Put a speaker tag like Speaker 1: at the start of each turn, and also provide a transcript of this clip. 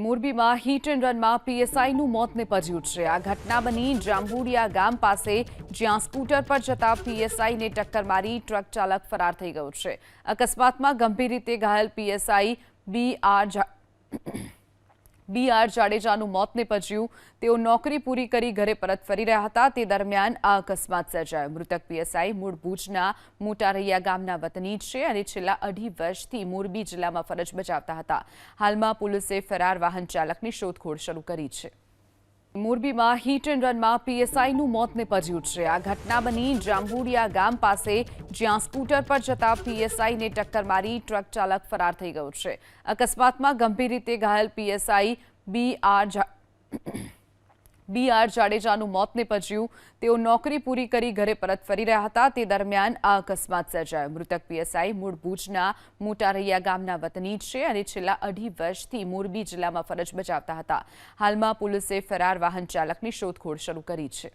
Speaker 1: મોરબીમાં hit and રનમાં પીએસઆઈનું મોત નિપજ્યું છે। આ ઘટના બની જાંબુડિયા ગામ પાસે, જ્યાં સ્કૂટર પર જતા પીએસઆઈને ટક્કર મારી ટ્રક ચાલક ફરાર થઈ ગયો છે। અકસ્માતમાં ગંભીર રીતે ઘાયલ પીએસઆઈ બી.આર. જાડેજાનું મોત નિપજ્યું। તેઓ નોકરી પૂરી કરી ઘરે પરત ફરી રહ્યા હતા તે દરમિયાન આ અકસ્માત સર્જાયો। મૃતક પીએસઆઈ મૂળ ભુજના મોટારૈયા ગામના વતની છે અને છેલ્લા 2.5 વર્ષથી મોરબી જિલ્લામાં ફરજ બજાવતા હતા। હાલમાં પોલીસે ફરાર વાહન ચાલકની શોધખોળ શરૂ કરી છે। મોરબીમાં હિટ એન્ડ રનમાં પીએસઆઈનું મોત નિપજ્યું છે। આ ઘટના બની જાંબુડિયા ગામ પાસે, જ્યાં સ્કૂટર પર જતા પીએસઆઈને ટક્કર મારી ટ્રક ચાલક ફરાર થઈ ગયો છે। અકસ્માતમાં ગંભીર રીતે ઘાયલ પીએસઆઈ બી.આર. જાડેજાનું મોત નિપજ્યું। તેઓ નોકરી પૂરી કરી ઘરે પરત ફરી રહ્યા હતા તે દરમિયાન આ અકસ્માત સર્જાયો। મૃતક પીએસઆઈ મૂળ ભુજના મોટારૈયા ગામના વતની છે અને છેલ્લા 2.5 વર્ષથી મોરબી જિલ્લામાં ફરજ બજાવતા હતા। હાલમાં પોલીસે ફરાર વાહન ચાલકની શોધખોળ શરૂ કરી છે।